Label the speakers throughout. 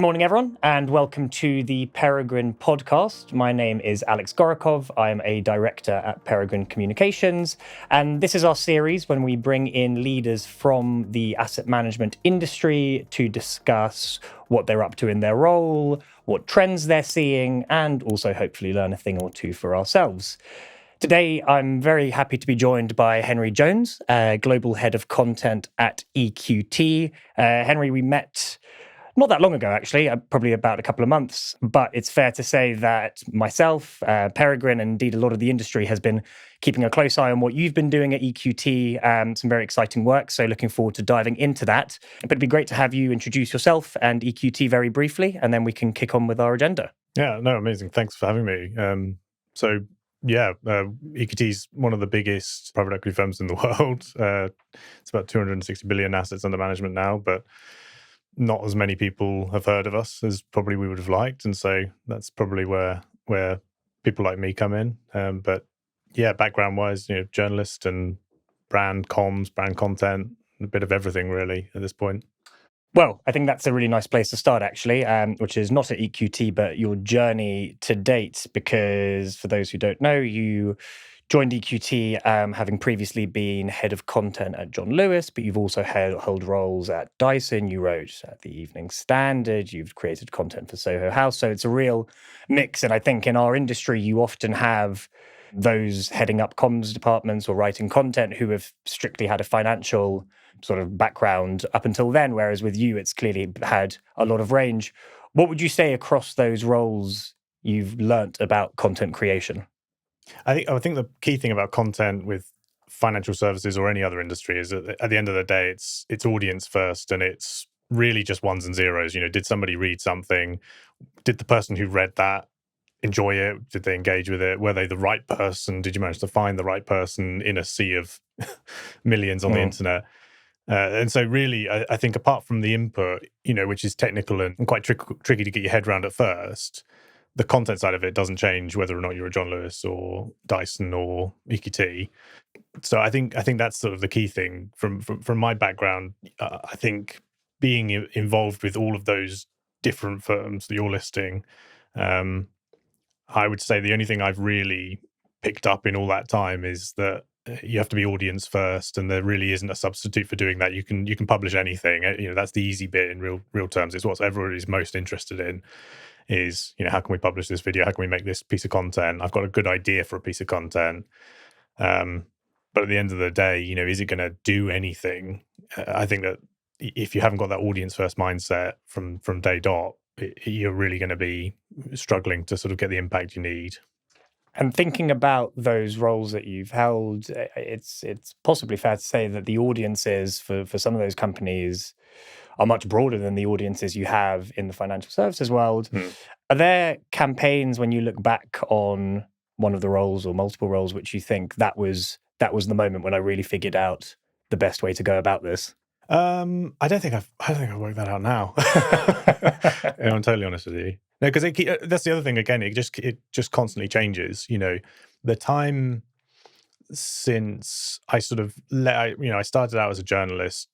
Speaker 1: Good morning, everyone, and welcome to the Peregrine podcast. My name is Alex Gorokhov. I am a director at Peregrine Communications, and this is our series when we bring in leaders from the asset management industry to discuss what they're up to in their role, what trends they're seeing, and also hopefully learn a thing or two for ourselves. Today, I'm very happy to be joined by Henry Jones, Global Head of Content at EQT. Henry, we met not that long ago, actually, probably about a couple of months, but it's fair to say that myself, Peregrine, and indeed a lot of the industry has been keeping a close eye on what you've been doing at EQT, some very exciting work, so looking forward to diving into that. But it'd be great to have you introduce yourself and EQT very briefly, and then we can kick on with our agenda.
Speaker 2: Yeah, no, amazing. Thanks for having me. EQT is one of the biggest private equity firms in the world. It's about 260 billion assets under management now, but not as many people have heard of us as probably we would have liked. And so that's probably where people like me come in. But yeah, background-wise, journalist and brand comms, brand content, a bit of everything really at this point.
Speaker 1: Well, I think that's a really nice place to start, actually, which is not at EQT, but your journey to date, because for those who don't know, you joined EQT having previously been head of content at John Lewis, but you've also held roles at Dyson. You wrote at the Evening Standard. You've created content for Soho House. So it's a real mix. And I think in our industry, you often have those heading up comms departments or writing content who have strictly had a financial sort of background up until then, whereas with you, it's clearly had a lot of range. What would you say across those roles you've learnt about content creation?
Speaker 2: I think the key thing about content with financial services or any other industry is that at the end of the day, it's audience first, and it's really just ones and zeros. Did somebody read something? Did the person who read that enjoy it? Did they engage with it? Were they the right person? Did you manage to find the right person in a sea of millions on the internet? And so really, I think apart from the input, which is technical and quite tricky to get your head around at first, the content side of it doesn't change whether or not you're a John Lewis or Dyson or EQT. So I think that's sort of the key thing from my background. I think being involved with all of those different firms that you're listing, I would say the only thing I've really picked up in all that time is that you have to be audience first, and there really isn't a substitute for doing that. You can publish anything. That's the easy bit in real terms. It's what everybody's most interested in. Is, how can we publish this video? How can we make this piece of content? I've got a good idea for a piece of content. But at the end of the day, is it going to do anything? I think that if you haven't got that audience first mindset from day dot, you're really going to be struggling to sort of get the impact you need.
Speaker 1: And thinking about those roles that you've held, it's possibly fair to say that the audiences for some of those companies are much broader than the audiences you have in the financial services world. Are there campaigns when you look back on one of the roles or multiple roles which you think that was the moment when I really figured out the best way to go about this?
Speaker 2: I don't think I've worked that out now. I'm totally honest with you. No, because that's the other thing. Again, it just constantly changes. The time since I sort of I started out as a journalist,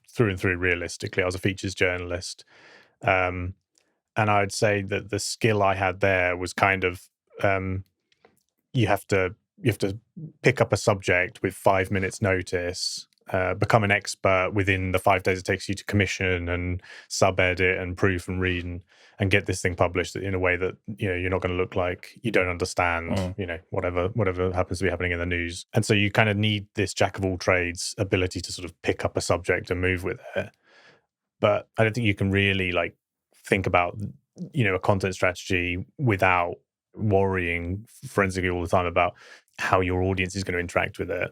Speaker 2: through and through. Realistically, I was a features journalist, and I'd say that the skill I had there was kind of you have to pick up a subject with 5 minutes notice. Become an expert within the 5 days it takes you to commission and sub-edit and proof and read and get this thing published in a way that you're not going to look like you don't understand whatever happens to be happening in the news. And so you kind of need this jack of all trades ability to sort of pick up a subject and move with it. But I don't think you can really think about a content strategy without worrying forensically all the time about how your audience is going to interact with it.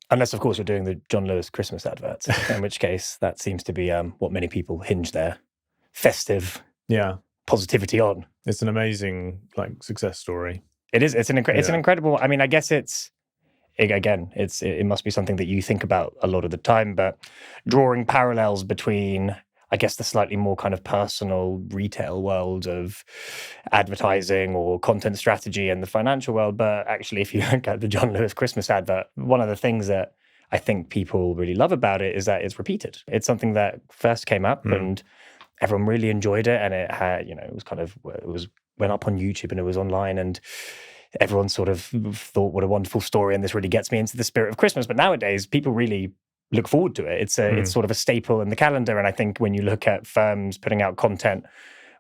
Speaker 1: Unless, of course, you're doing the John Lewis Christmas adverts, in which case that seems to be what many people hinge their festive positivity on.
Speaker 2: It's an amazing success story.
Speaker 1: It is. It's an incredible. I mean, I guess it must be something that you think about a lot of the time. But drawing parallels between, I guess, the slightly more kind of personal retail world of advertising or content strategy and the financial world. But actually, if you look at the John Lewis Christmas advert, one of the things that I think people really love about it is that it's repeated. It's something that first came up and everyone really enjoyed it, and it had, it was went up on YouTube and it was online, and everyone sort of thought, what a wonderful story, and this really gets me into the spirit of Christmas. But nowadays, people really look forward to it. It's sort of a staple in the calendar. And I think when you look at firms putting out content,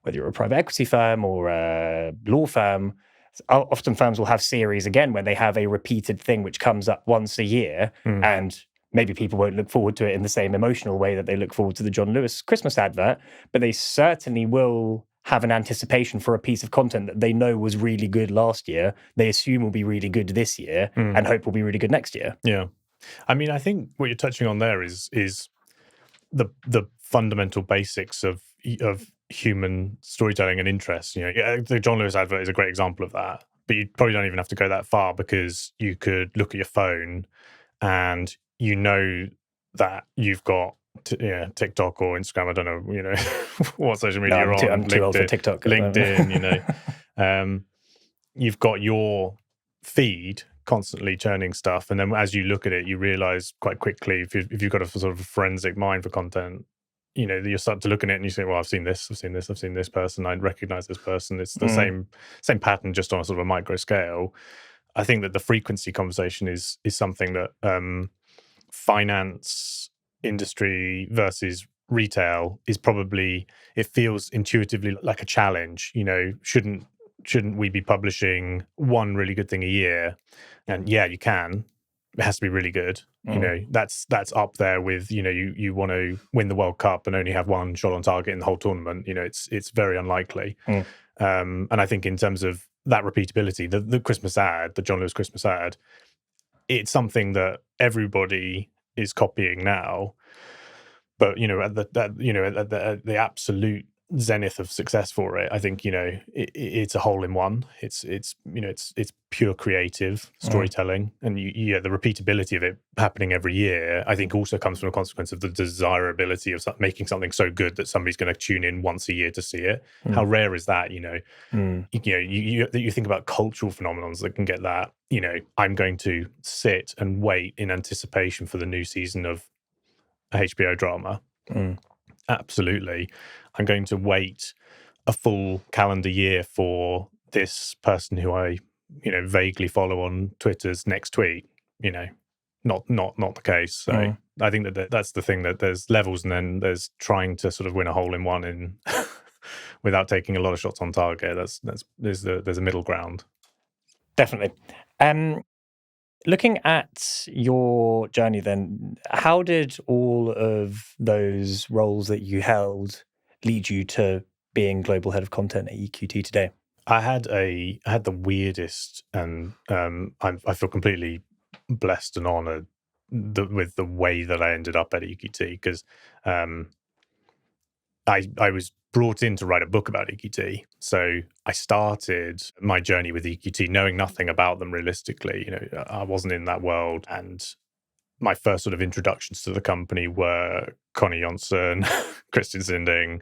Speaker 1: whether you're a private equity firm or a law firm, often firms will have series again where they have a repeated thing which comes up once a year, and maybe people won't look forward to it in the same emotional way that they look forward to the John Lewis Christmas advert, but they certainly will have an anticipation for a piece of content that they know was really good last year, they assume will be really good this year, and hope will be really good next year.
Speaker 2: Yeah. I mean, I think what you're touching on there is the fundamental basics of human storytelling and interest. The John Lewis advert is a great example of that. But you probably don't even have to go that far, because you could look at your phone and that you've got TikTok or Instagram. I don't know, what social media you're on.
Speaker 1: I'm too old for TikTok.
Speaker 2: LinkedIn, you've got your feed constantly churning stuff, and then as you look at it, you realize quite quickly, if you've got a sort of a forensic mind for content, you start to look at it and you say, well, I've seen this person, I recognize this person. It's the same pattern, just on a sort of a micro scale. I think that the frequency conversation is something that finance industry versus retail is probably, it feels intuitively like a challenge. Shouldn't we be publishing one really good thing a year? And yeah, you can. It has to be really good. That's up there with, you want to win the World Cup and only have one shot on target in the whole tournament. It's very unlikely. And I think in terms of that repeatability, the Christmas ad, the John Lewis Christmas ad, it's something that everybody is copying now. But at the absolute zenith of success for it, I think it's a hole in one. It's pure creative storytelling, and the repeatability of it happening every year, I think, also comes from a consequence of the desirability of making something so good that somebody's going to tune in once a year to see it. How rare is that? You think about cultural phenomenons that can get that. I'm going to sit and wait in anticipation for the new season of a HBO drama. Absolutely. I'm going to wait a full calendar year for this person who I, vaguely follow on Twitter's next tweet. Not the case. So I think that's the thing, that there's levels, and then there's trying to sort of win a hole in one in without taking a lot of shots on target. There's a middle ground.
Speaker 1: Definitely. Looking at your journey then, how did all of those roles that you held lead you to being global head of content at EQT today?
Speaker 2: I had the weirdest, and I feel completely blessed and honoured with the way that I ended up at EQT, because I was brought in to write a book about EQT. So I started my journey with EQT knowing nothing about them realistically. I wasn't in that world. And my first sort of introductions to the company were Connie Johnson, Christian Sinding,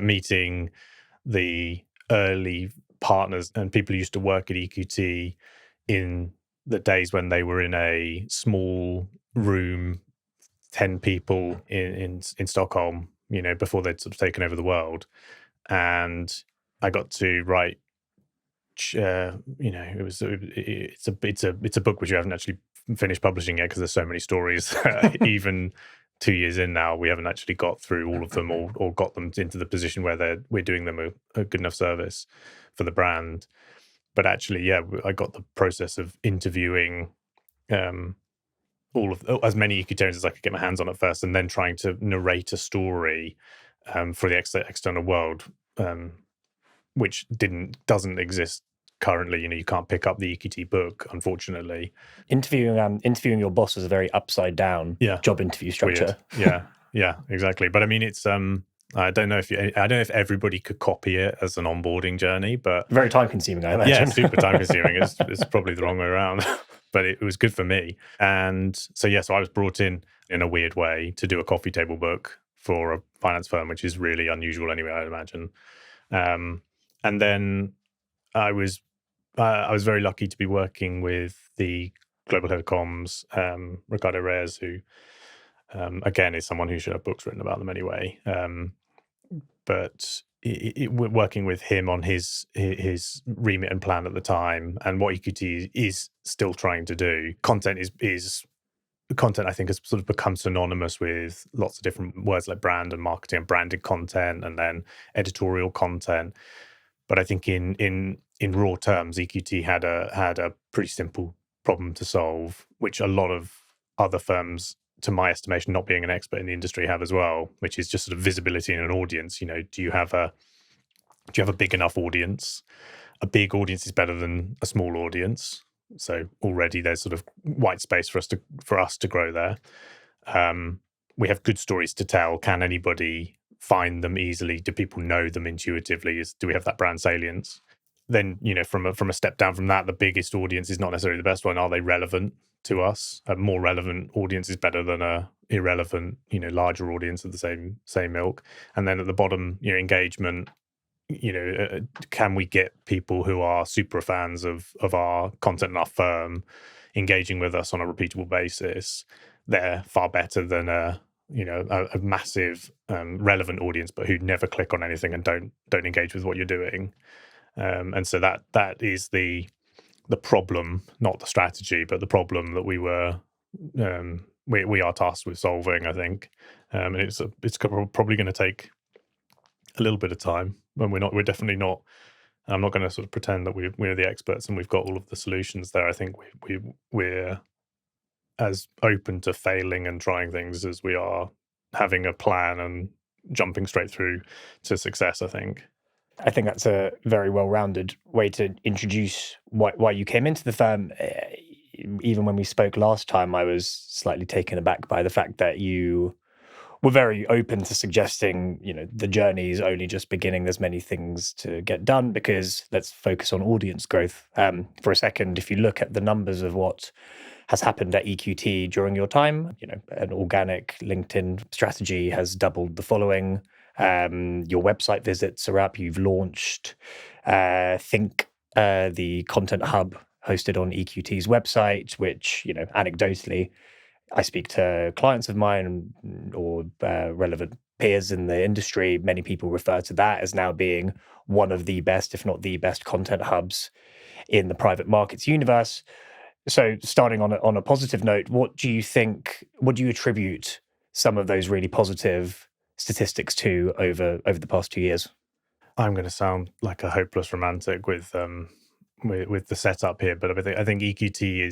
Speaker 2: meeting the early partners and people who used to work at EQT in the days when they were in a small room, 10 people in Stockholm, before they'd sort of taken over the world. And I got to write, it's a book which you haven't actually finished publishing yet, because there's so many stories. Even 2 years in now, we haven't actually got through all of them, or got them into the position where we're doing them a good enough service for the brand. But actually, I got the process of interviewing as many EQTarians as I could get my hands on at first, and then trying to narrate a story for the external world, which doesn't exist currently. You can't pick up the EQT book, unfortunately.
Speaker 1: Interviewing your boss was a very upside down job interview structure.
Speaker 2: Yeah, exactly. But I mean, it's I don't know if everybody could copy it as an onboarding journey, but
Speaker 1: very time consuming, I imagine.
Speaker 2: Yeah, super time consuming. It's probably the wrong way around. But it was good for me. And so I was brought in a weird way to do a coffee table book for a finance firm, which is really unusual anyway, I'd imagine. And then I was very lucky to be working with the global head of comms, Ricardo Reyes, who again is someone who should have books written about them anyway. but we're working with him on his remit and plan at the time, and what EQT is still trying to do. Content I think has sort of become synonymous with lots of different words like brand and marketing, and branded content, and then editorial content. But I think in raw terms, EQT had a pretty simple problem to solve, which a lot of other firms, to my estimation, not being an expert in the industry, have as well, which is just sort of visibility in an audience. Do you have a big enough audience? A big audience is better than a small audience. So already there's sort of white space for us to grow there. We have good stories to tell. Can anybody find them easily? Do people know them intuitively? Do we have that brand salience? Then, from a step down from that, the biggest audience is not necessarily the best one. Are they relevant to us? A more relevant audience is better than a irrelevant, larger audience of the same ilk. And then at the bottom, engagement. Can we get people who are super fans of our content and our firm engaging with us on a repeatable basis? They're far better than a massive relevant audience, but who never click on anything and don't engage with what you're doing. And so that is the problem, not the strategy, but the problem that we are tasked with solving, I think. And it's probably going to take a little bit of time, and we're definitely not. I'm not going to sort of pretend that we're the experts and we've got all of the solutions there. I think we're as open to failing and trying things as we are having a plan and jumping straight through to success, I think
Speaker 1: that's a very well-rounded way to introduce why you came into the firm. Even when we spoke last time, I was slightly taken aback by the fact that you were very open to suggesting, the journey is only just beginning. There's many things to get done, because let's focus on audience growth for a second. If you look at the numbers of what has happened at EQT during your time, an organic LinkedIn strategy has doubled the following. Your website visits are up. You've launched Think, the content hub hosted on EQT's website, which, anecdotally, I speak to clients of mine or relevant peers in the industry. Many people refer to that as now being one of the best, if not the best, content hubs in the private markets universe. So, starting on a positive note, what do you attribute some of those really positive statistics to over the past 2 years?
Speaker 2: I'm going to sound like a hopeless romantic with the setup here, but I think EQT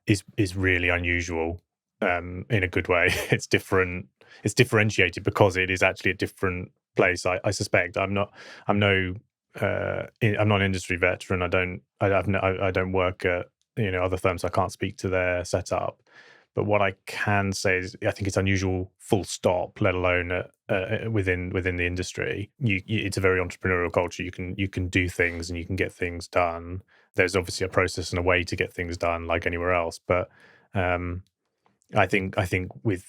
Speaker 2: is really unusual in a good way. It's different. It's differentiated because it is actually a different place. I suspect I'm not an industry veteran. I don't work at other firms. I can't speak to their setup. But what I can say is, I think it's unusual, full stop. Let alone within the industry. It's a very entrepreneurial culture. You can do things and you can get things done. There's obviously a process and a way to get things done, like anywhere else. But I think with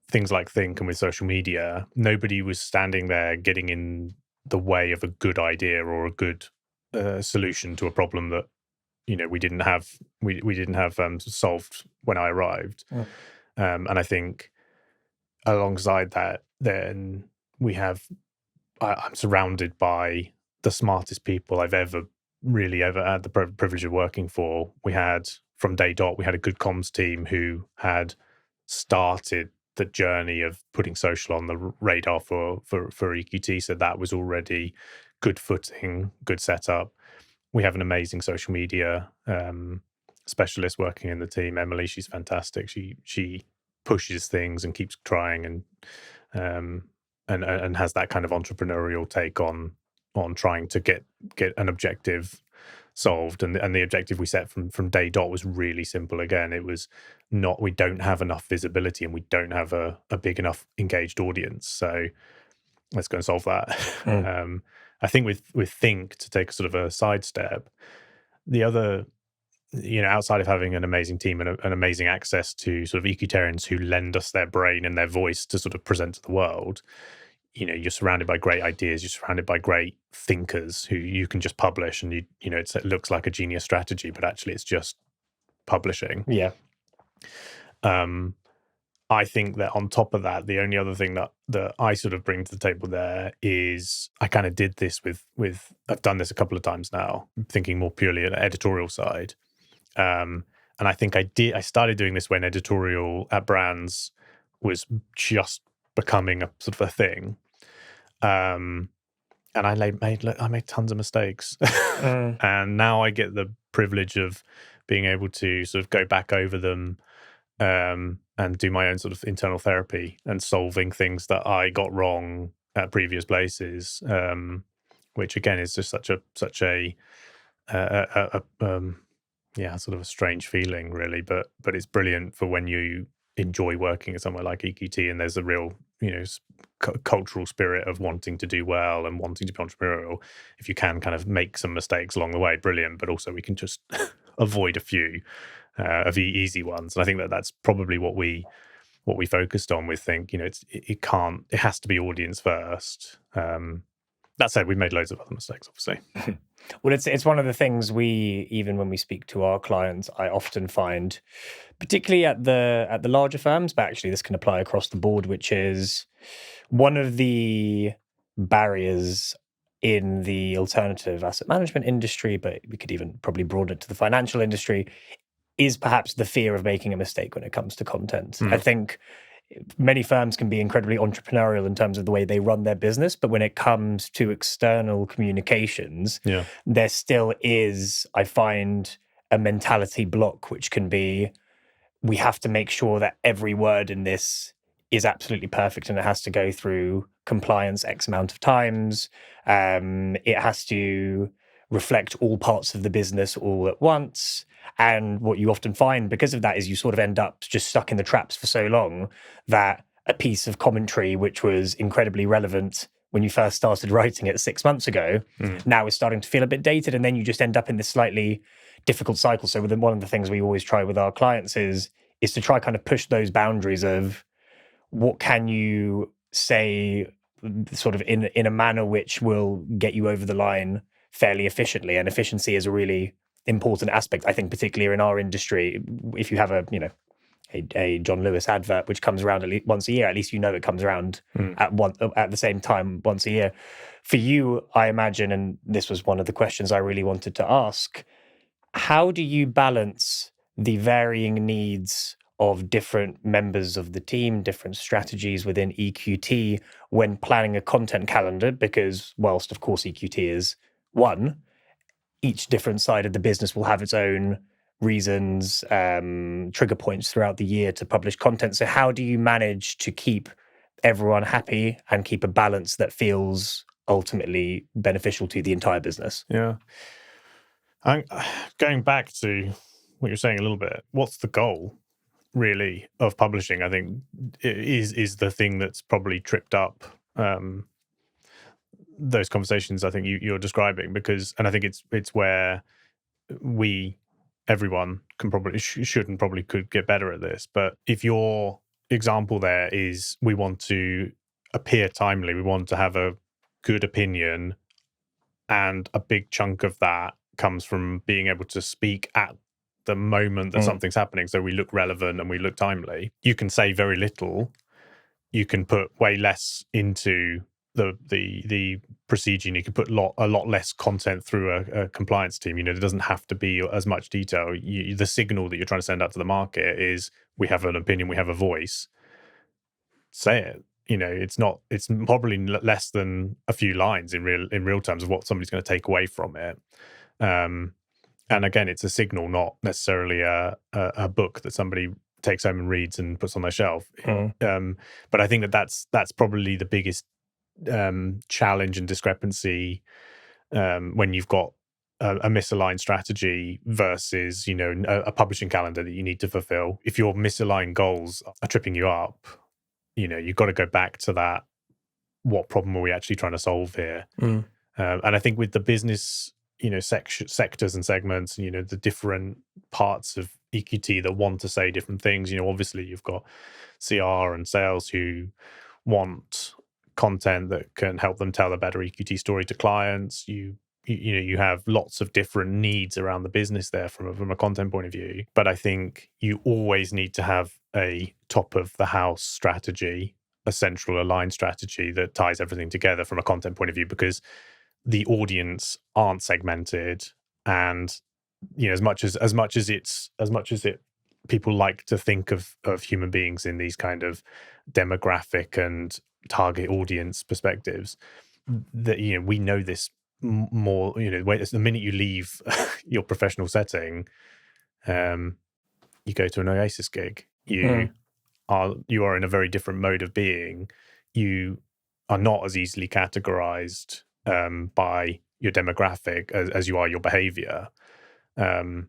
Speaker 2: things like Think and with social media, nobody was standing there getting in the way of a good idea or a good solution to a problem that we didn't have solved when I arrived.
Speaker 1: Yeah.
Speaker 2: And I think alongside that, then I'm surrounded by the smartest people I've ever had the privilege of working for. From day dot, we had a good comms team who had started the journey of putting social on the radar for EQT. So that was already good footing, good setup. We have an amazing social media specialist working in the team, Emily. She's fantastic. She pushes things and keeps trying and has that kind of entrepreneurial take on trying to get an objective solved. And the objective we set from day dot was really simple. Again, it was not, we don't have enough visibility and we don't have a big enough engaged audience. So let's go and solve that. I think with Think, to take sort of a sidestep, the other, outside of having an amazing team and an amazing access to sort of EQTarians who lend us their brain and their voice to sort of present to the world, you're surrounded by great ideas. You're surrounded by great thinkers who you can just publish, and it looks like a genius strategy, but actually it's just publishing.
Speaker 1: Yeah.
Speaker 2: I think that on top of that, the only other thing that I sort of bring to the table there is I kind of did this with I've done this a couple of times now, thinking more purely at the editorial side. And I think I started doing this when editorial at brands was just becoming a sort of a thing. And I made tons of mistakes. And now I get the privilege of being able to sort of go back over them and do my own sort of internal therapy and solving things that I got wrong at previous places, which again is just such a sort of a strange feeling, really. But it's brilliant for when you enjoy working at somewhere like EQT and there's a real cultural spirit of wanting to do well and wanting to be entrepreneurial. If you can kind of make some mistakes along the way, brilliant. But also we can just avoid a few of the easy ones. And I think that's probably what we focused on with Think. It has to be audience first. That said, we've made loads of other mistakes, obviously.
Speaker 1: Well, it's one of the things even when we speak to our clients, I often find, particularly at the larger firms, but actually this can apply across the board, which is one of the barriers in the alternative asset management industry, but we could even probably broaden it to the financial industry, is perhaps the fear of making a mistake when it comes to content. I think many firms can be incredibly entrepreneurial in terms of the way they run their business, but when it comes to external communications, there still is, I find, a mentality block, which can be, we have to make sure that every word in this is absolutely perfect and it has to go through compliance X amount of times. It has to reflect all parts of the business all at once. And what you often find because of that is you sort of end up just stuck in the traps for so long that a piece of commentary, which was incredibly relevant when you first started writing it 6 months ago, now is starting to feel a bit dated. And then you just end up in this slightly difficult cycle. So one of the things we always try with our clients is to try kind of push those boundaries of what can you say sort of in a manner which will get you over the line fairly efficiently. And efficiency is a really important aspect, I think, particularly in our industry. If you have a John Lewis advert which comes around at least once a year, at least it comes around at the same time once a year. For you, I imagine, and this was one of the questions I really wanted to ask, how do you balance the varying needs of different members of the team, different strategies within EQT when planning a content calendar? Because whilst, of course, EQT is one, each different side of the business will have its own reasons, trigger points throughout the year to publish content. So how do you manage to keep everyone happy and keep a balance that feels ultimately beneficial to the entire business?
Speaker 2: Yeah. Going back to what you're saying a little bit, what's the goal really of publishing? I think is the thing that's probably tripped up those conversations I think you're describing, and I think it's where everyone can probably should and probably could get better at this. But if your example there is we want to appear timely, we want to have a good opinion, and a big chunk of that comes from being able to speak at the moment that something's happening, so we look relevant and we look timely. You can say very little. You can put way less into the procedure, and you can put a lot less content through a compliance team. There doesn't have to be as much detail. The signal that you're trying to send out to the market is we have an opinion, we have a voice. Say it. It's probably less than a few lines in real terms of what somebody's going to take away from it. And again, it's a signal, not necessarily a book that somebody takes home and reads and puts on their shelf. But I think that's probably the biggest challenge and discrepancy when you've got a misaligned strategy versus a publishing calendar that you need to fulfill. If your misaligned goals are tripping you up, you've got to go back to that. What problem are we actually trying to solve here? And I think with the business sectors and segments, the different parts of EQT that want to say different things. Obviously you've got CR and sales who want content that can help them tell a better EQT story to clients. You have lots of different needs around the business there from a content point of view. But I think you always need to have a top of the house strategy, a central aligned strategy that ties everything together from a content point of view, because the audience aren't segmented. And as much as it people like to think of human beings in these kind of demographic and target audience perspectives, that we know this more. The minute you leave your professional setting, you go to an Oasis gig, you are in a very different mode of being. You are not as easily categorized by your demographic as you are your behavior. And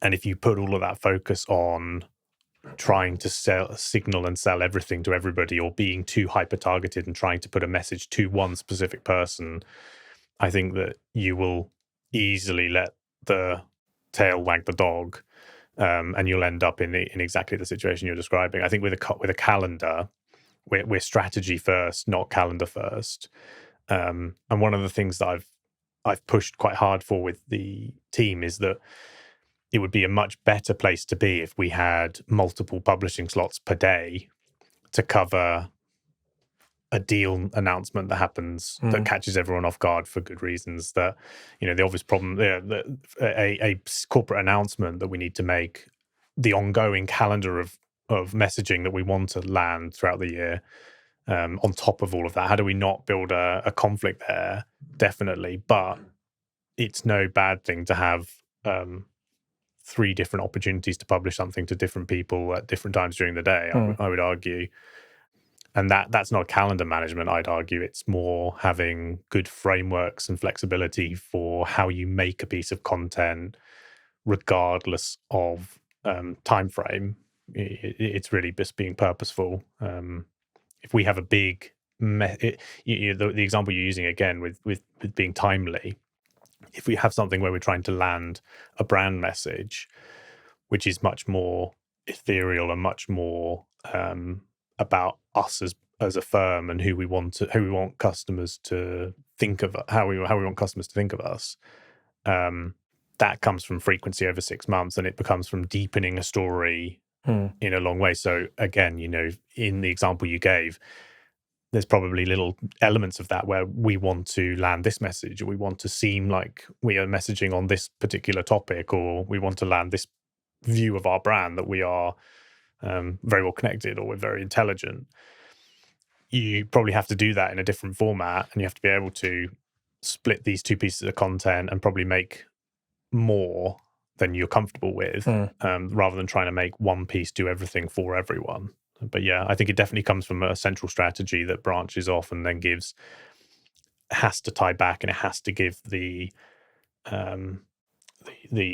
Speaker 2: if you put all of that focus on trying to signal and sell everything to everybody, or being too hyper targeted and trying to put a message to one specific person, I think that you will easily let the tail wag the dog, and you'll end up in exactly the situation you're describing. I think with a calendar, we're strategy first, not calendar first. And one of the things that I've pushed quite hard for with the team is that it would be a much better place to be if we had multiple publishing slots per day to cover a deal announcement that happens that catches everyone off guard for good reasons. That the obvious problem there, a corporate announcement that we need to make, the ongoing calendar of messaging that we want to land throughout the year. On top of all of that, how do we not build a conflict there? Definitely, but it's no bad thing to have 3 different opportunities to publish something to different people at different times during the day. I would argue. And that's not calendar management, I'd argue. It's more having good frameworks and flexibility for how you make a piece of content, regardless of time frame. It's really just being purposeful. If we have a big, the example you're using again with being timely, if we have something where we're trying to land a brand message, which is much more ethereal and much more about us as a firm and who we want customers to think of, how we want customers to think of us, that comes from frequency over 6 months, and it becomes from deepening a story in a long way. So again, in the example you gave, there's probably little elements of that where we want to land this message, or we want to seem like we are messaging on this particular topic, or we want to land this view of our brand that we are very well connected, or we're very intelligent. You probably have to do that in a different format, and you have to be able to split these 2 pieces of content and probably make more than you're comfortable with, rather than trying to make one piece do everything for everyone. But yeah, I think it definitely comes from a central strategy that branches off and then has to tie back, and it has to give the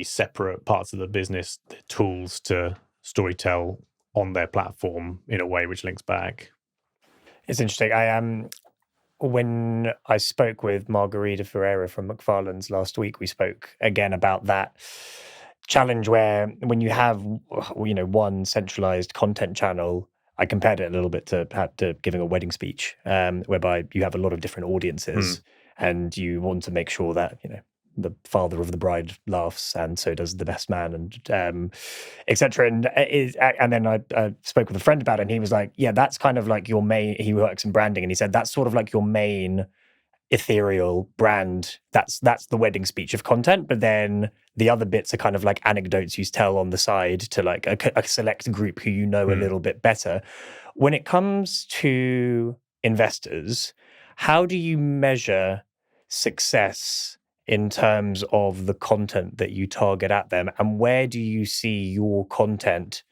Speaker 2: separate parts of the business the tools to storytell on their platform in a way which links back.
Speaker 1: It's interesting. When I spoke with Margarita Ferreira from McFarlane's last week, we spoke again about that challenge where when you have one centralized content channel, I compared it a little bit to giving a wedding speech, whereby you have a lot of different audiences, and you want to make sure that the father of the bride laughs, and so does the best man, and etc. And then I spoke with a friend about it, and he was like, "Yeah, that's kind of like your main." He works in branding, and he said that's sort of like your main ethereal brand. That's the wedding speech of content, but then the other bits are kind of like anecdotes you tell on the side to like a select group who a little bit better. When it comes to investors, how do you measure success in terms of the content that you target at them, and where do you see your content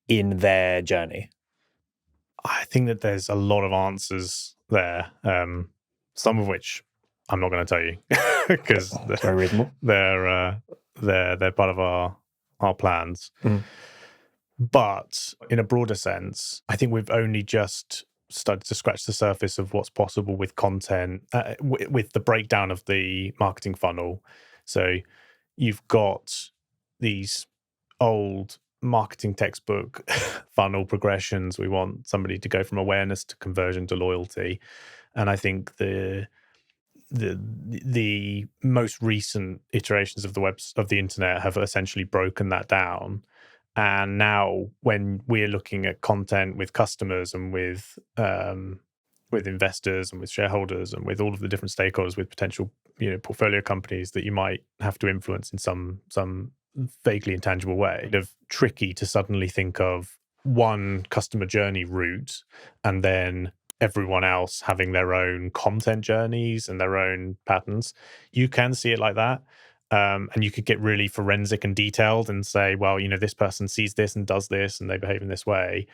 Speaker 1: in their journey?
Speaker 2: I think that there's a lot of answers there, some of which I'm not going to tell you because
Speaker 1: very reasonable.
Speaker 2: They're part of our plans. But in a broader sense, I think we've only just started to scratch the surface of what's possible with content, with the breakdown of the marketing funnel. So you've got these old marketing textbook funnel progressions. We want somebody to go from awareness to conversion to loyalty, and I think the most recent iterations of the internet have essentially broken that down And now when we're looking at content with customers and with investors and with shareholders and with all of the different stakeholders, with potential portfolio companies that you might have to influence in some vaguely intangible way, kind of tricky to suddenly think of one customer journey route and then everyone else having their own content journeys and their own patterns. You can see it like that. And you could get really forensic and detailed and say, well, this person sees this and does this and they behave in this way.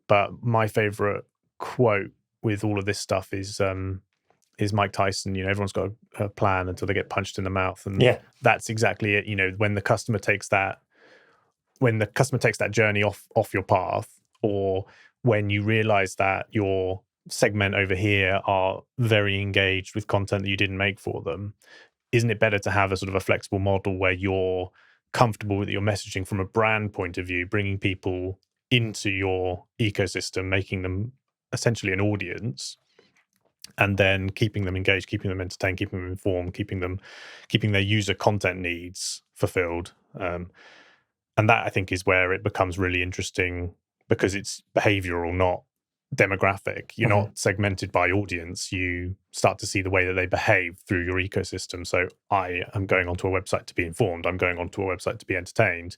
Speaker 2: But my favorite quote with all of this stuff is Mike Tyson. Everyone's got a plan until they get punched in the mouth. And that's exactly it. When the customer takes that journey off your path, or when you realize that your segment over here are very engaged with content that you didn't make for them, isn't it better to have a sort of a flexible model where you're comfortable with your messaging from a brand point of view, bringing people into your ecosystem, making them essentially an audience, and then keeping them engaged, keeping them entertained, keeping them informed, keeping their user content needs fulfilled. And that, I think, is where it becomes really interesting, because it's behavioral, not demographic. You're not segmented by audience. You start to see the way that they behave through your ecosystem. So I am going onto a website to be informed. I'm going onto a website to be entertained.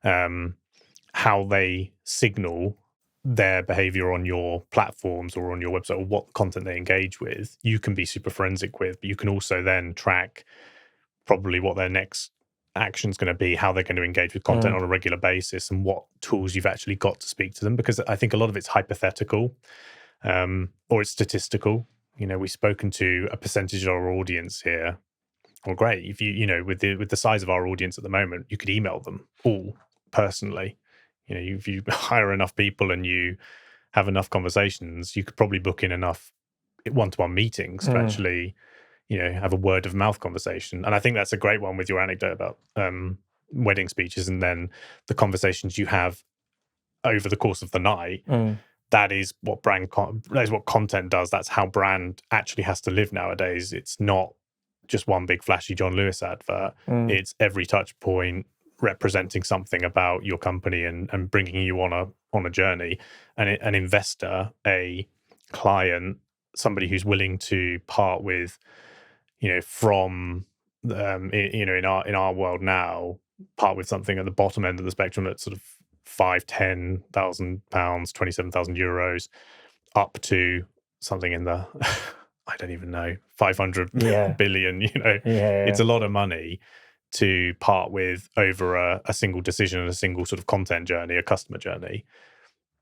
Speaker 2: How they signal their behavior on your platforms or on your website, or what content they engage with, you can be super forensic with, but you can also then track probably what their next action's going to be, how they're going to engage with content on a regular basis, and what tools you've actually got to speak to them. Because I think a lot of it's hypothetical, or it's statistical. We've spoken to a percentage of our audience here. Well, great. If with the size of our audience at the moment, you could email them all personally. If you hire enough people and you have enough conversations, you could probably book in enough one-to-one meetings to actually have a word of mouth conversation. And I think that's a great one with your anecdote about wedding speeches, and then the conversations you have over the course of the night. That is what that is what content does. That's how brand actually has to live nowadays. It's not just one big flashy John Lewis advert. It's every touch point representing something about your company and bringing you on a journey. And an investor, a client, somebody who's willing to part with, from in our world now, part with something at the bottom end of the spectrum at sort of £5,000-10,000, €27,000, up to something in the I don't even know, 500 billion. It's a lot of money to part with over a single decision and a single sort of content journey, a customer journey.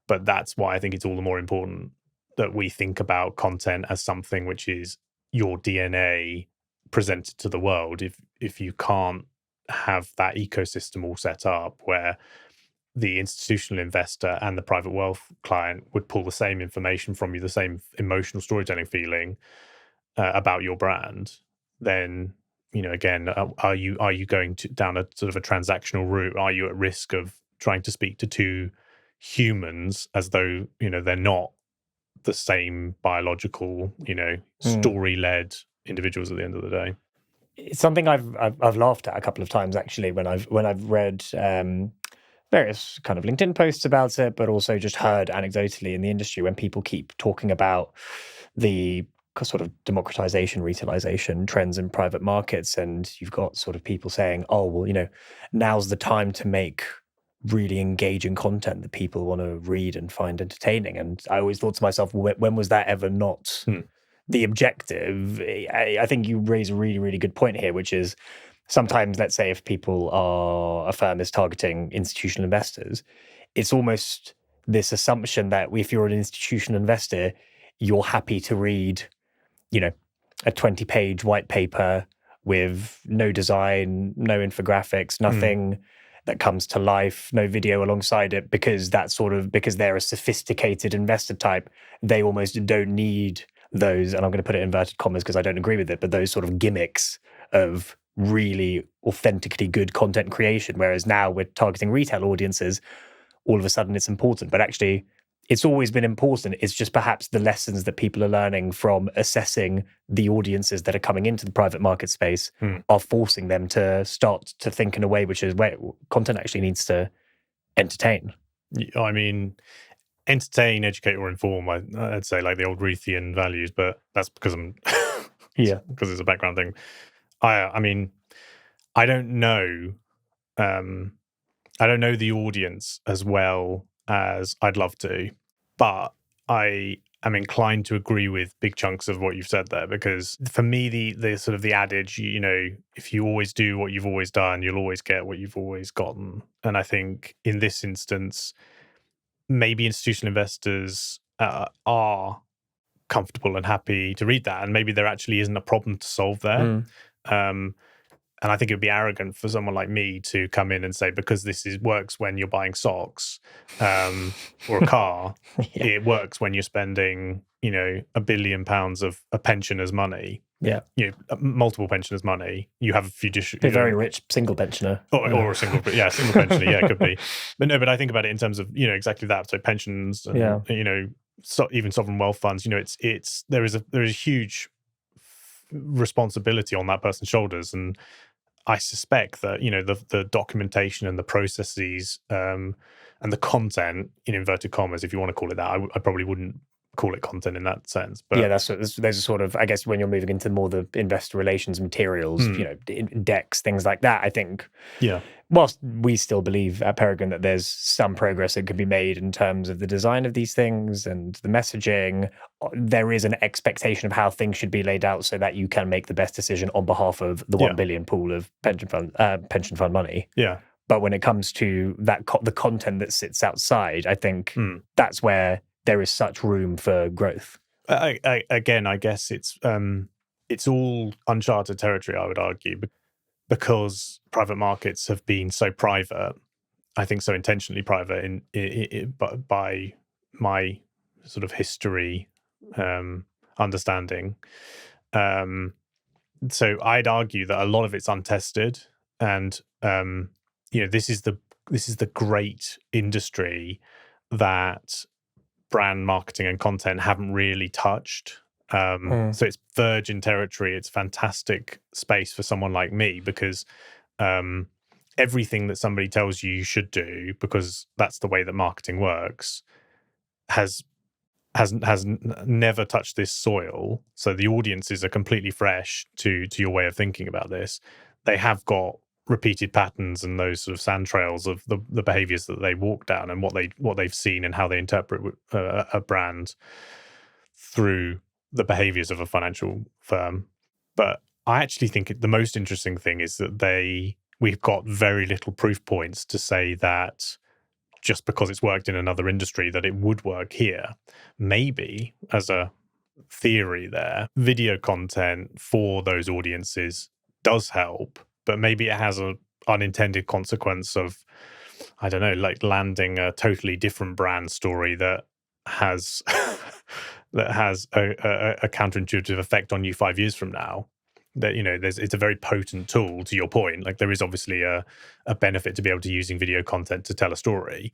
Speaker 2: But that's why I think it's all the more important that we think about content as something which is your DNA presented to the world. If you can't have that ecosystem all set up where the institutional investor and the private wealth client would pull the same information from you, the same emotional storytelling feeling about your brand, then again, are you going down a sort of a transactional route? Are you at risk of trying to speak to two humans as though they're not the same biological story-led individuals at the end of the day?
Speaker 1: It's something I've laughed at a couple of times actually when I've read various kind of LinkedIn posts about it, but also just heard anecdotally in the industry when people keep talking about the sort of democratization, retailization trends in private markets, and you've got sort of people saying, oh, well, now's the time to make really engaging content that people want to read and find entertaining. And I always thought to myself, when was that ever not the objective? I think you raise a really, really good point here, which is sometimes, let's say, if a firm is targeting institutional investors, it's almost this assumption that if you're an institutional investor, you're happy to read, a 20-page white paper with no design, no infographics, nothing that comes to life, no video alongside it, because because they're a sophisticated investor type, they almost don't need those, and I'm going to put it in inverted commas because I don't agree with it, but those sort of gimmicks of really authentically good content creation. Whereas now we're targeting retail audiences, all of a sudden it's important. But actually, it's always been important. It's just perhaps the lessons that people are learning from assessing the audiences that are coming into the private market space are forcing them to start to think in a way which is where content actually needs to entertain.
Speaker 2: I mean, entertain, educate, or inform. I'd say like the old Reithian values, but that's because I'm because it's a background thing. I mean, I don't know. I don't know the audience as well as I'd love to, but I am inclined to agree with big chunks of what you've said there, because for me, the sort of the adage, if you always do what you've always done, you'll always get what you've always gotten. And I think in this instance, maybe institutional investors are comfortable and happy to read that, and maybe there actually isn't a problem to solve there. And I think it would be arrogant for someone like me to come in and say, because works when you're buying socks or a car, it works when you're spending, £1 billion of a pensioner's money.
Speaker 1: Yeah.
Speaker 2: Multiple pensioners' money. You have a fiduciary.
Speaker 1: A very rich single pensioner.
Speaker 2: Or a single pensioner. Yeah, it could be. But I think about it in terms of, exactly that. So pensions and, even sovereign wealth funds, there is a huge responsibility on that person's shoulders. And I suspect that the documentation and the processes and the content, in inverted commas, if you want to call it that, I probably wouldn't call it content in that sense. But
Speaker 1: yeah, there's a sort of, I guess, when you're moving into more the investor relations materials, decks, things like that. I think, whilst we still believe at Peregrine that there's some progress that could be made in terms of the design of these things and the messaging, there is an expectation of how things should be laid out so that you can make the best decision on behalf of the 1 billion pool of pension fund money.
Speaker 2: Yeah.
Speaker 1: But when it comes to that, the content that sits outside, I think that's where there is such room for growth.
Speaker 2: Again, I guess it's all uncharted territory, I would argue, because private markets have been so private. I think so intentionally private by my sort of history understanding. So I'd argue that a lot of it's untested, and this is the great industry that brand marketing and content haven't really touched. So it's virgin territory. It's fantastic space for someone like me, because everything that somebody tells you should do, because that's the way that marketing works, has never touched this soil. So the audiences are completely fresh to your way of thinking about this. They have got repeated patterns and those sort of sand trails of the behaviors that they walk down and what they've seen and how they interpret a brand through the behaviors of a financial firm. But I actually think the most interesting thing is that we've got very little proof points to say that just because it's worked in another industry that it would work here. Maybe, as a theory there, video content for those audiences does help, but maybe it has an unintended consequence of, I don't know, like landing a totally different brand story that has a counterintuitive effect on you 5 years from now. That it's a very potent tool, to your point. Like, there is obviously a benefit to be able to using video content to tell a story,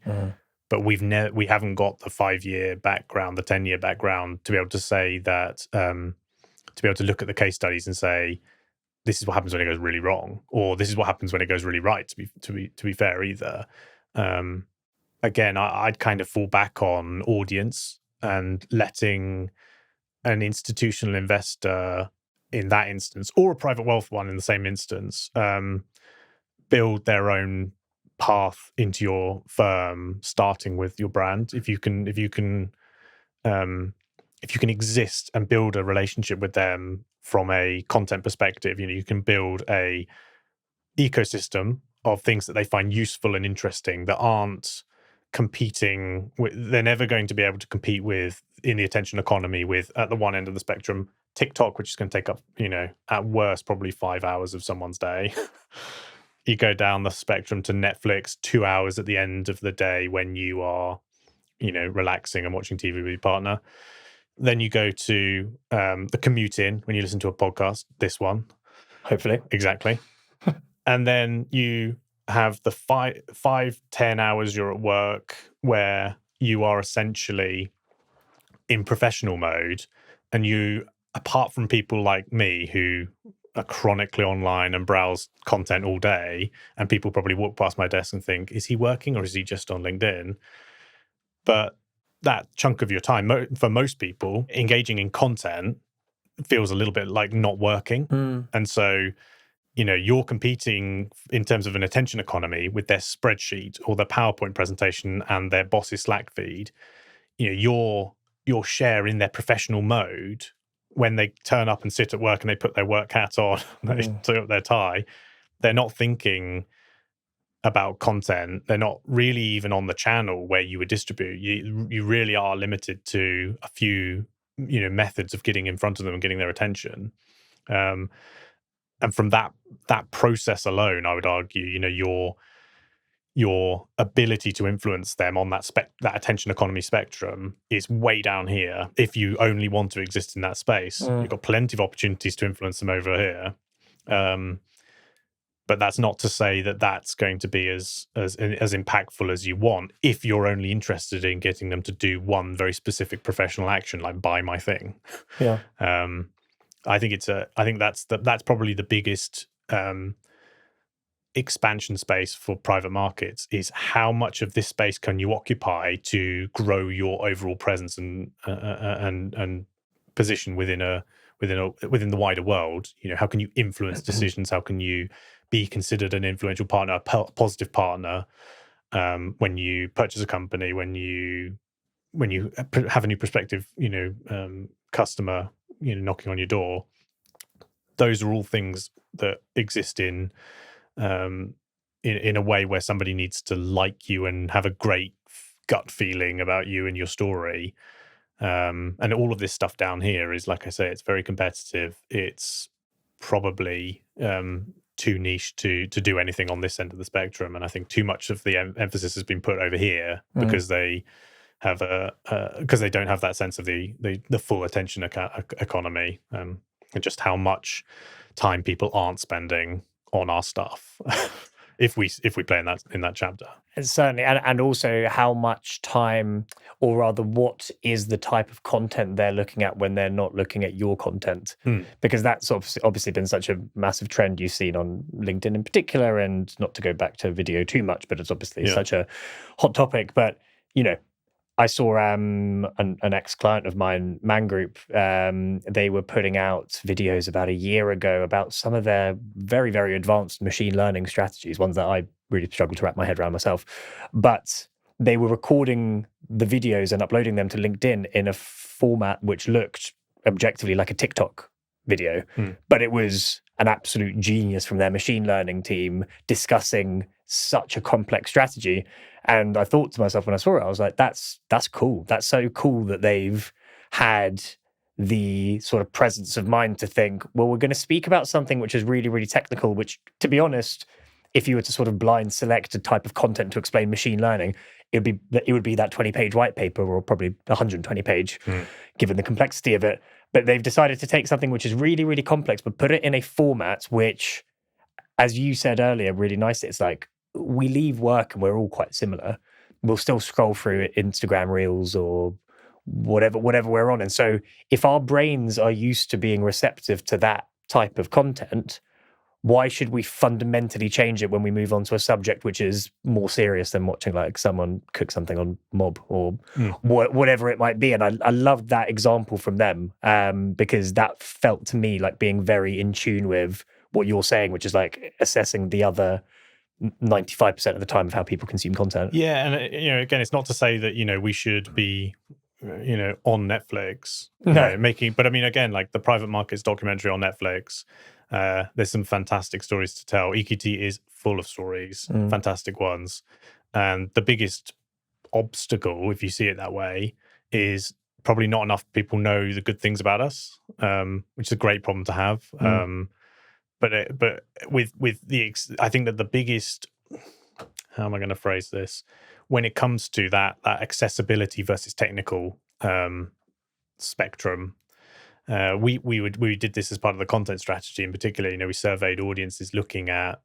Speaker 2: but we haven't got the 5-year background, the 10-year background to be able to say that, to be able to look at the case studies and say, this is what happens when it goes really wrong, or this is what happens when it goes really right. To be fair, either. Again, I'd kind of fall back on audience and letting an institutional investor in that instance, or a private wealth one in the same instance, build their own path into your firm, starting with your brand. If you can exist and build a relationship with them from a content perspective, you can build a ecosystem of things that they find useful and interesting that aren't competing with. They're never going to be able to compete with, in the attention economy, with, at the one end of the spectrum, TikTok, which is going to take up, at worst, probably 5 hours of someone's day. You go down the spectrum to Netflix, 2 hours at the end of the day when you are, relaxing and watching TV with your partner. Then you go to the commute in when you listen to a podcast, this one.
Speaker 1: Hopefully.
Speaker 2: Exactly. And then you have the 5-10 hours you're at work where you are essentially in professional mode, and you, apart from people like me who are chronically online and browse content all day, and people probably walk past my desk and think, is he working or is he just on LinkedIn? But that chunk of your time, for most people, engaging in content feels a little bit like not working. And so, you're competing in terms of an attention economy with their spreadsheet or their PowerPoint presentation and their boss's Slack feed. Your share in their professional mode, when they turn up and sit at work and they put their work hat on, they tie up their tie, they're not thinking about content. They're not really even on the channel where you would distribute. You really are limited to a few methods of getting in front of them and getting their attention. And from that process alone, I would argue, your ability to influence them on that attention economy spectrum is way down here. If you only want to exist in that space, you've got plenty of opportunities to influence them over here. But that's not to say that that's going to be as impactful as you want if you're only interested in getting them to do one very specific professional action, like buy my thing.
Speaker 1: Yeah.
Speaker 2: I think that's probably the biggest expansion space for private markets, is how much of this space can you occupy to grow your overall presence and position within the wider world. How can you influence decisions? How can you be considered an influential partner, a positive partner, when you purchase a company, when you have a new prospective customer knocking on your door? Those are all things that exist in a way where somebody needs to like you and have a great gut feeling about you and your story. And all of this stuff down here is, like I say, it's very competitive. It's probably too niche to do anything on this end of the spectrum. And I think too much of the emphasis has been put over here because they have because they don't have that sense of the full attention economy, and just how much time people aren't spending on our stuff if we play in that chapter.
Speaker 1: And certainly, and also how much time, or rather what is the type of content they're looking at when they're not looking at your content. Because that's obviously been such a massive trend you've seen on LinkedIn in particular, and not to go back to video too much, but it's obviously such a hot topic. But I saw an ex-client of mine, Man Group, they were putting out videos about a year ago about some of their very, very advanced machine learning strategies, ones that I really struggle to wrap my head around myself. But they were recording the videos and uploading them to LinkedIn in a format which looked objectively like a TikTok video. But it was an absolute genius from their machine learning team discussing such a complex strategy. And I thought to myself when I saw it, I was like, that's cool. That's so cool that they've had the sort of presence of mind to think, well, we're going to speak about something which is really, really technical, which, to be honest, if you were to sort of blind select a type of content to explain machine learning, it would be that 20-page white paper, or probably 120-page, given the complexity of it. But they've decided to take something which is really, really complex, but put it in a format which, as you said earlier, really nicely, it's like, we leave work and we're all quite similar. We'll still scroll through Instagram Reels or whatever we're on. And so if our brains are used to being receptive to that type of content, why should we fundamentally change it when we move on to a subject which is more serious than watching like someone cook something on Mob or whatever it might be? And I loved that example from them, because that felt to me like being very in tune with what you're saying, which is like assessing the other 95% of the time of how people consume content.
Speaker 2: Yeah, and again, it's not to say that we should be on Netflix, making. But I mean, again, like the Private Markets documentary on Netflix, there's some fantastic stories to tell. EQT is full of stories, fantastic ones, and the biggest obstacle, if you see it that way, is probably not enough people know the good things about us, which is a great problem to have. But with I think that the biggest, how am I going to phrase this, when it comes to that accessibility versus technical spectrum, we did this as part of the content strategy in particular. We surveyed audiences looking at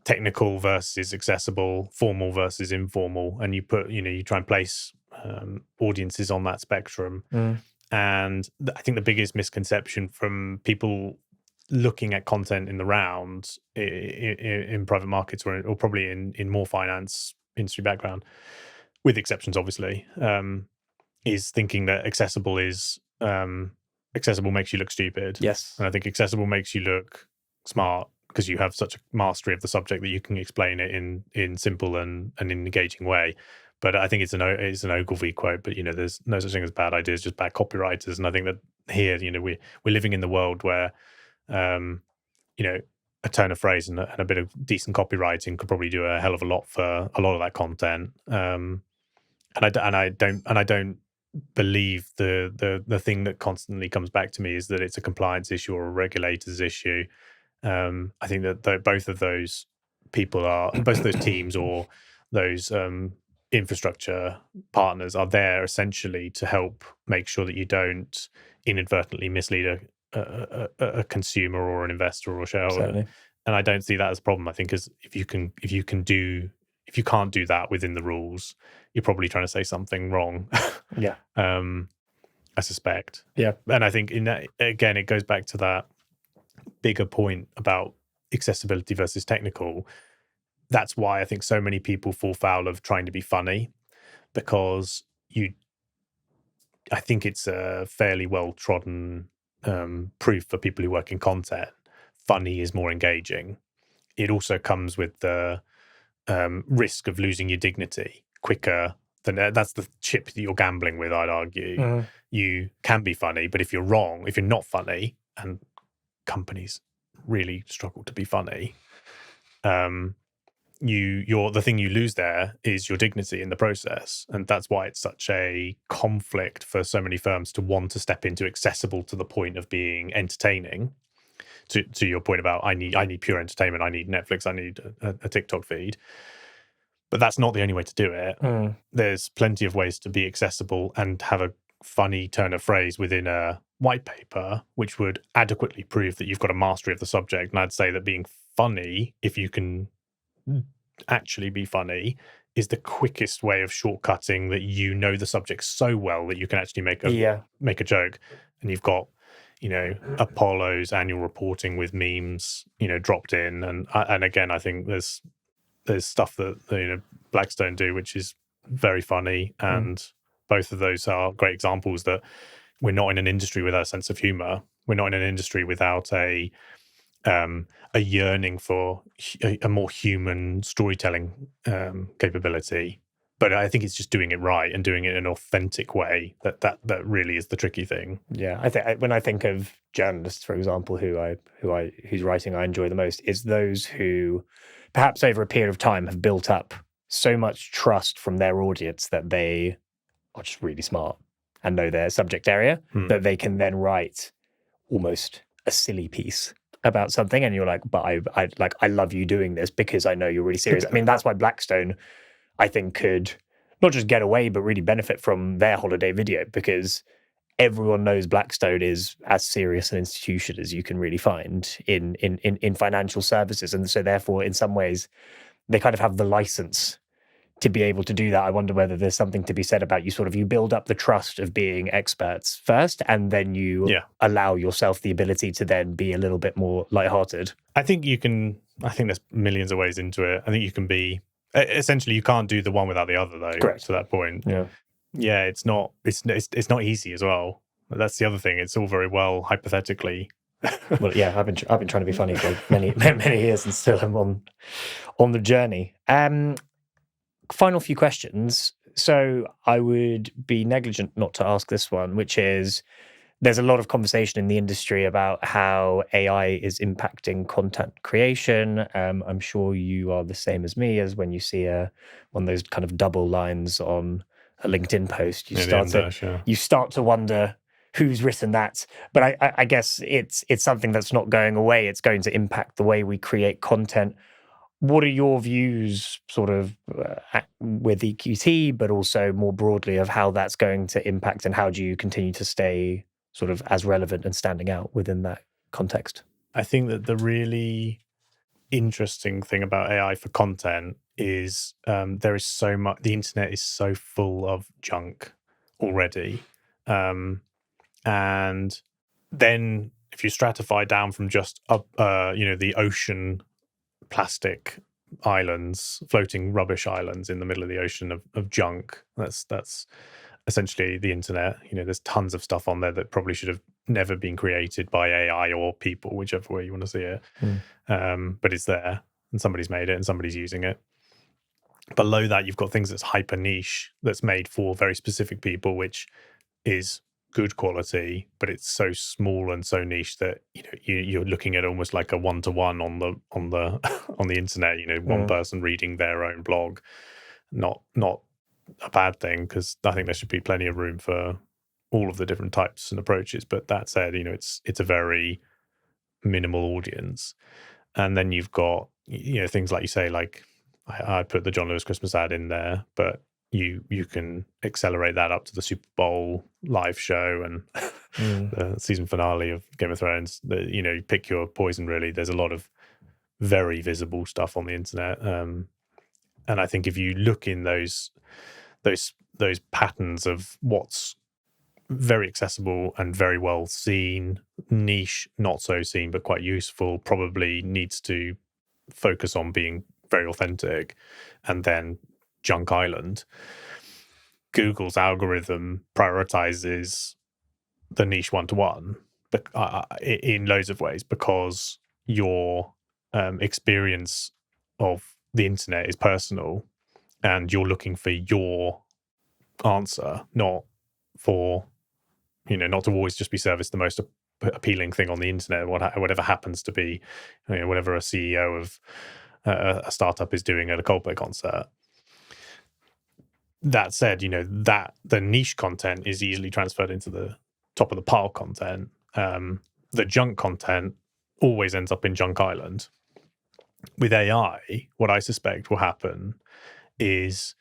Speaker 2: technical versus accessible, formal versus informal, and you try and place audiences on that spectrum. And I think the biggest misconception from people looking at content in the round in private markets or probably in more finance industry background, with exceptions obviously, is thinking that accessible makes you look stupid.
Speaker 1: Yes.
Speaker 2: And I think accessible makes you look smart because you have such a mastery of the subject that you can explain it in simple and an engaging way. But I think it's an Ogilvy quote, but there's no such thing as bad ideas, just bad copywriters. And I think that here, we're living in the world where a turn of phrase and a bit of decent copywriting could probably do a hell of a lot for a lot of that content. And I don't believe the thing that constantly comes back to me is that it's a compliance issue or a regulator's issue. I think that both of those teams or those infrastructure partners are there essentially to help make sure that you don't inadvertently mislead a consumer or an investor or a shareholder.
Speaker 1: Certainly.
Speaker 2: And I don't see that as a problem. I think if you can't do that within the rules, you're probably trying to say something wrong.
Speaker 1: Yeah.
Speaker 2: I suspect.
Speaker 1: Yeah.
Speaker 2: And I think in that, again, it goes back to that bigger point about accessibility versus technical. That's why I think so many people fall foul of trying to be funny, because I think it's a fairly well trodden proof for people who work in content. Funny is more engaging. It also comes with the risk of losing your dignity quicker than that's the chip that you're gambling with, I'd argue. You can be funny, but if you're wrong, if you're not funny, and companies really struggle to be funny, the thing you lose there is your dignity in the process. And that's why it's such a conflict for so many firms to want to step into accessible to the point of being entertaining. To your point about I need pure entertainment, I need Netflix, I need a TikTok feed. But that's not the only way to do it. There's plenty of ways to be accessible and have a funny turn of phrase within a white paper, which would adequately prove that you've got a mastery of the subject. And I'd say that being funny, if you can actually be funny, is the quickest way of shortcutting that the subject so well that you can actually make a joke. And you've got Apollo's annual reporting with memes dropped in, and again, I think there's stuff that Blackstone do which is very funny, and both of those are great examples that we're not in an industry without a sense of humor. We're not in an industry without a yearning for a more human storytelling capability. But I think it's just doing it right and doing it in an authentic way that really is the tricky thing.
Speaker 1: Yeah, I think when I think of journalists, for example, whose writing I enjoy the most, is those who, perhaps over a period of time, have built up so much trust from their audience that they are just really smart and know their subject area, that they can then write almost a silly piece about something, and you're like, but I love you doing this because I know you're really serious. I mean, that's why Blackstone, I think, could not just get away, but really benefit from their holiday video, because everyone knows Blackstone is as serious an institution as you can really find in financial services. And so therefore, in some ways, they kind of have the license to be able to do that. I wonder whether there's something to be said about you build up the trust of being experts first, and then you allow yourself the ability to then be a little bit more lighthearted.
Speaker 2: I think there's millions of ways into it. I think you can be, essentially you can't do the one without the other though.
Speaker 1: Correct.
Speaker 2: To that point.
Speaker 1: Yeah,
Speaker 2: it's not easy as well. That's the other thing. It's all very well hypothetically.
Speaker 1: Well, yeah, I've been trying to be funny for many years, and still I'm on the journey. Final few questions. So I would be negligent not to ask this one, which is, there's a lot of conversation in the industry about how AI is impacting content creation. I'm sure you are the same as me, as when you see one of those kind of double lines on a LinkedIn post, you start to wonder who's written that. But I guess it's something that's not going away. It's going to impact the way we create content. What are your views sort of with EQT, but also more broadly, of how that's going to impact, and how do you continue to stay sort of as relevant and standing out within that context?
Speaker 2: I think that the really interesting thing about AI for content is there is so much, the internet is so full of junk already. And then if you stratify down from just up, the ocean plastic islands, floating rubbish islands in the middle of the ocean of junk, that's essentially the internet. There's tons of stuff on there that probably should have never been created by AI or people, whichever way you want to see it. But it's there, and somebody's made it, and somebody's using it. Below that, you've got things that's hyper niche, that's made for very specific people, which is good quality, but it's so small and so niche that you're looking at almost like a one-to-one on the on the internet. One person reading their own blog, not a bad thing, because I think there should be plenty of room for all of the different types and approaches. But that said, it's a very minimal audience. And then you've got things like you say, like I put the John Lewis Christmas ad in there, but you can accelerate that up to the Super Bowl live show and the season finale of Game of Thrones. You pick your poison, really. There's a lot of very visible stuff on the internet, and I think if you look in those patterns of what's very accessible and very well seen, niche not so seen but quite useful, probably needs to focus on being very authentic, and then Junk Island. Google's algorithm prioritizes the niche one-to-one in loads of ways, because your experience of the internet is personal, and you're looking for your answer, not to always just be serviced the most appealing thing on the internet, whatever happens to be, whatever a CEO of a startup is doing at a Coldplay concert. That said, that the niche content is easily transferred into the top of the pile content. The junk content always ends up in Junk Island. With AI, what I suspect will happen is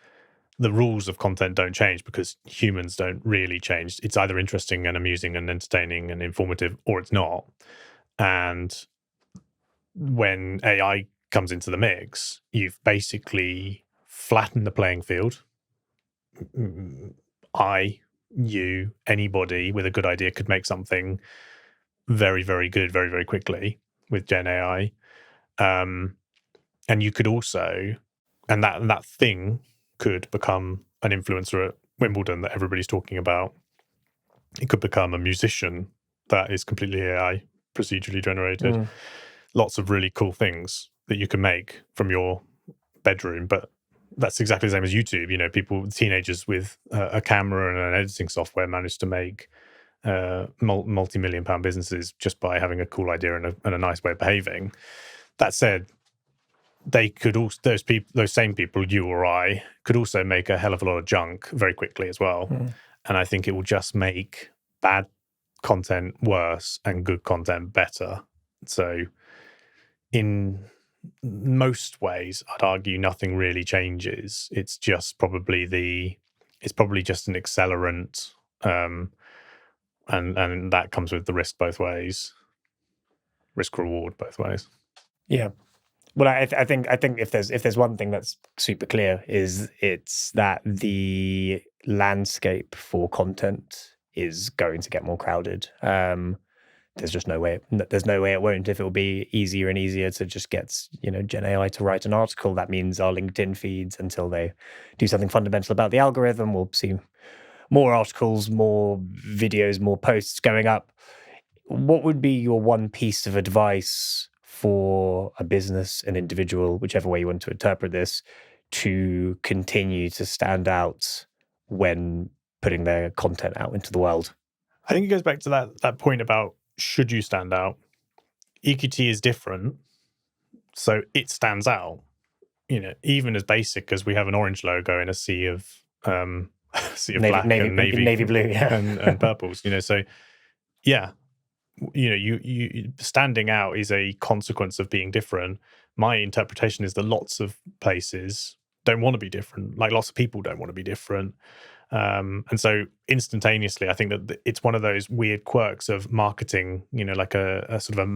Speaker 2: the rules of content don't change, because humans don't really change. It's either interesting and amusing and entertaining and informative, or it's not. And when AI comes into the mix, you've basically flattened the playing field. Anybody with a good idea could make something very, very good very, very quickly with Gen AI. And you could also, and that thing could become an influencer at Wimbledon that everybody's talking about. It could become a musician that is completely AI procedurally generated. Lots of really cool things that you can make from your bedroom, but that's exactly the same as YouTube. Teenagers with a camera and an editing software manage to make multi-million-pound businesses just by having a cool idea and a nice way of behaving. That said, they could also, those same people, you or I, could also make a hell of a lot of junk very quickly as well. And I think it will just make bad content worse and good content better. So in most ways, I'd argue nothing really changes. It's probably just an accelerant, and that comes with the risk both ways, risk reward both ways.
Speaker 1: Yeah. Well, I think if there's one thing that's super clear, is it's that the landscape for content is going to get more crowded. There's just no way it won't. If it will be easier and easier to just get Gen AI to write an article, that means our LinkedIn feeds, until they do something fundamental about the algorithm, we'll see more articles, more videos, more posts going up. What would be your one piece of advice for a business, an individual, whichever way you want to interpret this, to continue to stand out when putting their content out into the world?
Speaker 2: I think it goes back to that point about, should you stand out? EQT is different, so it stands out. Even as basic as we have an orange logo in a sea of black and navy
Speaker 1: blue, yeah.
Speaker 2: and purples. So yeah. You standing out is a consequence of being different. My interpretation is that lots of places don't want to be different. Like, lots of people don't want to be different. And so instantaneously, I think that it's one of those weird quirks of marketing, like a sort of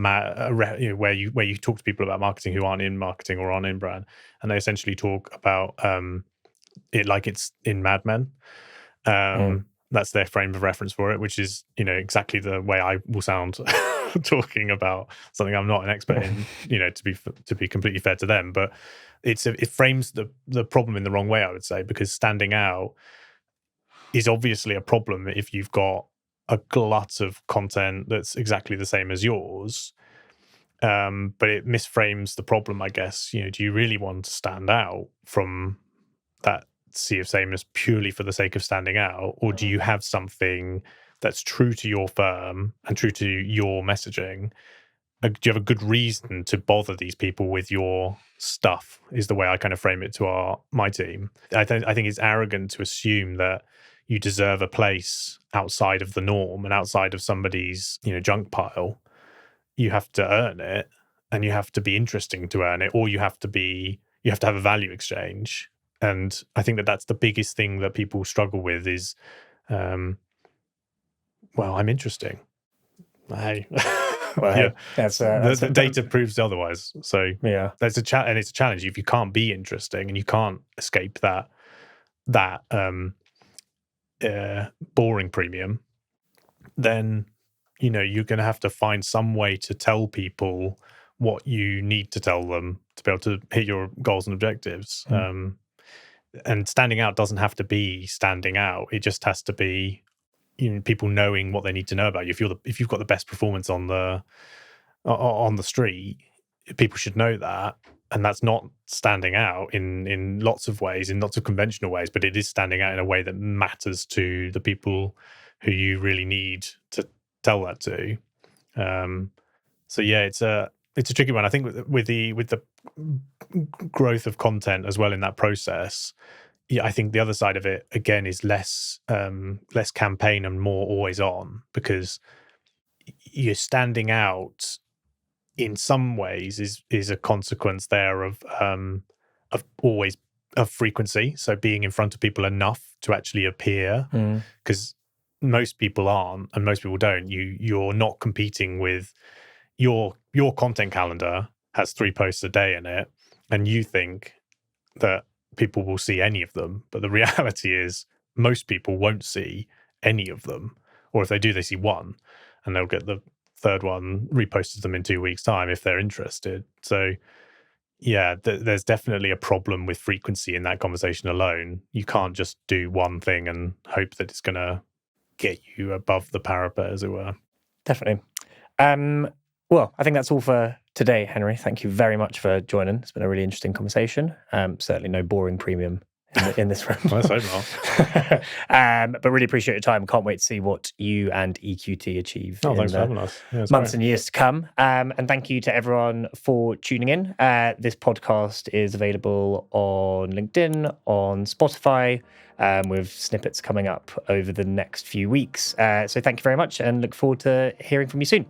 Speaker 2: where you talk to people about marketing who aren't in marketing or aren't in brand, and they essentially talk about it like it's in Mad Men. That's their frame of reference for it, which is, exactly the way I will sound talking about something I'm not an expert in, to be completely fair to them. But it frames the problem in the wrong way, I would say, because standing out is obviously a problem if you've got a glut of content that's exactly the same as yours. But it misframes the problem, I guess. Do you really want to stand out from that sea of sameness purely for the sake of standing out, or do you have something that's true to your firm and true to your messaging? Do you have a good reason to bother these people with your stuff, is the way I kind of frame it to my team. I think it's arrogant to assume that you deserve a place outside of the norm and outside of somebody's junk pile. You have to earn it, and you have to be interesting to earn it, or you have to have a value exchange. And I think that's the biggest thing that people struggle with is, I'm interesting. Hey,
Speaker 1: that's
Speaker 2: the data proves otherwise. So
Speaker 1: yeah,
Speaker 2: that's and it's a challenge. If you can't be interesting and you can't escape that boring premium, then you're going to have to find some way to tell people what you need to tell them to be able to hit your goals and objectives. And standing out doesn't have to be standing out. It just has to be people knowing what they need to know about you. If you've got the best performance on the street, people should know that. And that's not standing out in lots of ways, in lots of conventional ways, but it is standing out in a way that matters to the people who you really need to tell that to. So yeah, it's a tricky one. I think with the growth of content as well in that process, I think the other side of it again is less campaign and more always on, because you're standing out in some ways is a consequence there of frequency. So being in front of people enough to actually appear, because most people aren't and most people don't. You're not competing with your content calendar has 3 posts a day in it, and you think that people will see any of them, but the reality is most people won't see any of them, or if they do, they see one, and they'll get the third one reposted to them in 2 weeks' time if they're interested. So yeah, there's definitely a problem with frequency in that conversation alone. You can't just do one thing and hope that it's going to get you above the parapet, as it were.
Speaker 1: Definitely. Well, I think that's all for today, Henry. Thank you very much for joining. It's been a really interesting conversation. Certainly no boring premium in this room.
Speaker 2: Let's hope not.
Speaker 1: But really appreciate your time. Can't wait to see what you and EQT achieve in
Speaker 2: thanks for having us. Yeah,
Speaker 1: months and years to come. And thank you to everyone for tuning in. This podcast is available on LinkedIn, on Spotify, with snippets coming up over the next few weeks. So thank you very much, and look forward to hearing from you soon.